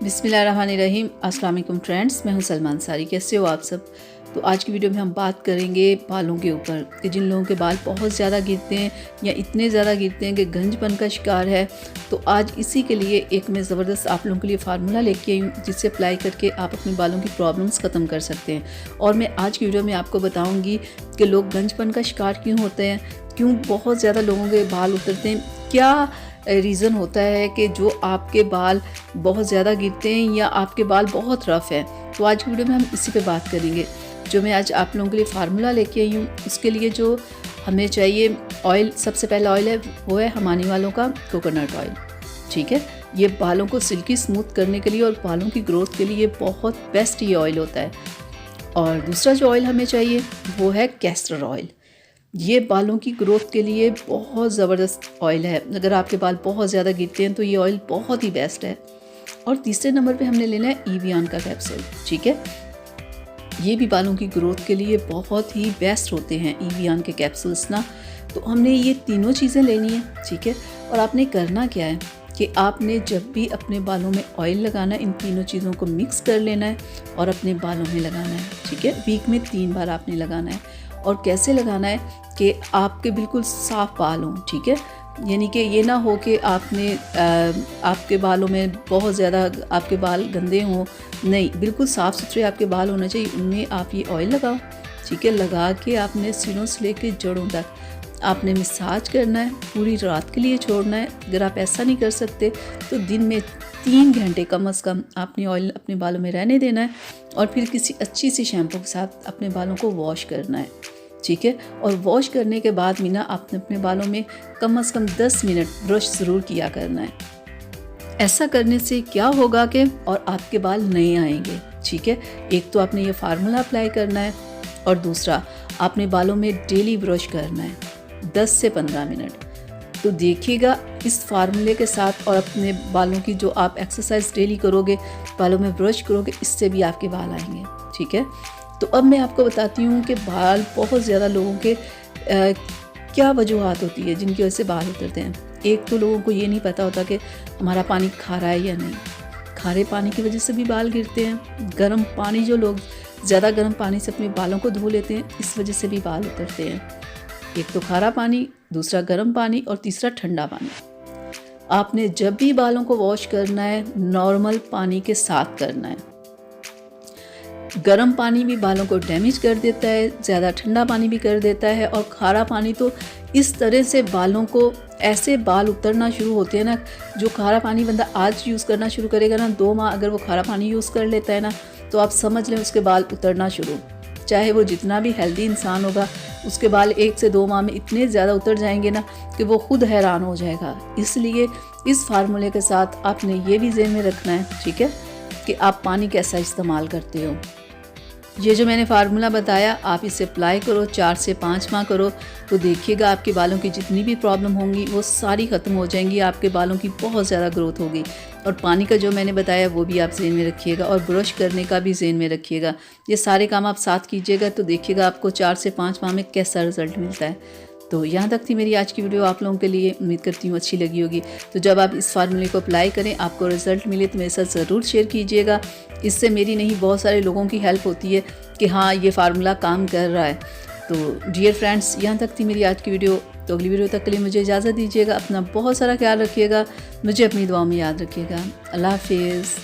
बिस्मिल्लाहिर्रहमानिर्रहीम। अस्सलाम वालेकुम फ्रेंड्स, मैं हूं सलमान सारी। कैसे हो आप सब? तो आज की वीडियो में हम बात करेंगे बालों के ऊपर कि जिन लोगों के बाल बहुत ज़्यादा गिरते हैं या इतने ज़्यादा गिरते हैं कि गंजपन का शिकार है। तो आज इसी के लिए एक मैं ज़बरदस्त आप लोगों के लिए फार्मूला लेके आई हूँ जिससे अप्लाई करके आप अपने बालों की प्रॉब्लम्स ख़त्म कर सकते हैं। और मैं आज की वीडियो में आपको बताऊँगी कि लोग गंजपन का शिकार क्यों होते हैं, क्यों बहुत ज़्यादा लोगों के बाल उतरते हैं, क्या रीज़न होता है कि जो आपके बाल बहुत ज़्यादा गिरते हैं या आपके बाल बहुत रफ़ हैं। तो आज की वीडियो में हम इसी पे बात करेंगे। जो मैं आज आप लोगों के लिए फार्मूला लेके आई हूँ, उसके लिए जो हमें चाहिए ऑयल, सबसे पहला ऑयल है वो है हमानी वालों का कोकोनट ऑयल। ठीक है, ये बालों को सिल्की स्मूथ करने के लिए और बालों की ग्रोथ के लिए बहुत बेस्ट ये ऑयल होता है। और दूसरा जो ऑयल हमें चाहिए वो है कैस्टर ऑयल। ये बालों की ग्रोथ के लिए बहुत ज़बरदस्त ऑयल है। अगर आपके बाल बहुत ज़्यादा गिरते हैं तो ये ऑयल बहुत ही बेस्ट है। और तीसरे नंबर पे हमने लेना है एवियन का कैप्सूल। ठीक है, ये भी बालों की ग्रोथ के लिए बहुत ही बेस्ट होते हैं एवियन के कैप्सूल्स ना। तो हमने ये तीनों चीज़ें लेनी है। ठीक है, और आपने करना क्या है कि आपने जब भी अपने बालों में ऑयल लगाना है, इन तीनों चीज़ों को मिक्स कर लेना है और अपने बालों में लगाना है। ठीक है, वीक में 3 बार आपने लगाना है। और कैसे लगाना है कि आपके बिल्कुल साफ़ बाल हों। ठीक है, यानी कि ये ना हो कि आपके बालों में बहुत ज़्यादा आपके बाल गंदे हों। नहीं, बिल्कुल साफ़ सुथरे आपके बाल होने चाहिए, उनमें आप ये ऑयल लगाओ। ठीक है, लगा के आपने सिरों से लेके जड़ों तक आपने मसाज करना है, पूरी रात के लिए छोड़ना है। अगर आप ऐसा नहीं कर सकते तो दिन में 3 घंटे कम से कम आपने ऑयल अपने बालों में रहने देना है और फिर किसी अच्छी सी शैम्पू के साथ अपने बालों को वॉश करना है। ठीक है, और वॉश करने के बाद भी ना आपने अपने बालों में कम से कम 10 मिनट ब्रश ज़रूर किया करना है। ऐसा करने से क्या होगा कि और आपके बाल नए आएंगे। ठीक है, एक तो आपने ये फार्मूला अप्लाई करना है और दूसरा आपने बालों में डेली ब्रश करना है 10 से 15 मिनट। तो देखिएगा इस फार्मूले के साथ और अपने बालों की जो आप एक्सरसाइज डेली करोगे, बालों में ब्रश करोगे, इससे भी आपके बाल आएंगे। ठीक है, तो अब मैं आपको बताती हूँ कि बाल बहुत ज़्यादा लोगों के क्या वजूहात होती है जिनकी वजह से बाल उतरते हैं। एक तो लोगों को ये नहीं पता होता कि हमारा पानी खारा है या नहीं। खारे पानी की वजह से भी बाल गिरते हैं। गर्म पानी, जो लोग ज़्यादा गर्म पानी से अपने बालों को धो लेते हैं, इस वजह से भी बाल उतरते हैं। एक तो खारा पानी, दूसरा गर्म पानी और तीसरा ठंडा पानी। आपने जब भी बालों को वॉश करना है नॉर्मल पानी के साथ करना है। गर्म पानी भी बालों को डैमेज कर देता है, ज़्यादा ठंडा पानी भी कर देता है। और खारा पानी तो इस तरह से बालों को ऐसे बाल उतरना शुरू होते हैं ना। जो खारा पानी बंदा आज यूज़ करना शुरू करेगा ना, 2 माह अगर वो खारा पानी यूज़ कर लेता है ना, तो आप समझ लें उसके बाल उतरना शुरू। चाहे वो जितना भी हेल्दी इंसान होगा, उसके बाल 1 से 2 माह में इतने ज़्यादा उतर जाएंगे ना कि वो खुद हैरान हो जाएगा। इसलिए इस फार्मूले के साथ आपने ये भी ज़हन में रखना है, ठीक है, कि आप पानी कैसा इस्तेमाल करते हो। ये जो मैंने फार्मूला बताया, आप इसे अप्लाई करो, 4 से 5 माह करो, तो देखिएगा आपके बालों की जितनी भी प्रॉब्लम होंगी वो सारी ख़त्म हो जाएंगी। आपके बालों की बहुत ज़्यादा ग्रोथ होगी। और पानी का जो मैंने बताया वो भी आप ज़हन में रखिएगा और ब्रश करने का भी ज़हन में रखिएगा। ये सारे काम आप साथ कीजिएगा तो देखिएगा आपको 4 से 5 माह में कैसा रिज़ल्ट मिलता है। तो यहाँ तक थी मेरी आज की वीडियो। आप लोगों के लिए उम्मीद करती हूँ अच्छी लगी होगी। तो जब आप इस फार्मूले को अप्लाई करें, आपको रिज़ल्ट मिले तो मेरे साथ ज़रूर शेयर कीजिएगा। इससे मेरी नहीं, बहुत सारे लोगों की हेल्प होती है कि हाँ ये फार्मूला काम कर रहा है। तो डियर फ्रेंड्स, यहाँ तक थी मेरी आज की वीडियो। तो अगली वीडियो तक के लिए मुझे इजाज़त दीजिएगा। अपना बहुत सारा ख्याल रखिएगा, मुझे अपनी दुआओं में याद रखिएगा। अल्लाह हाफिज़।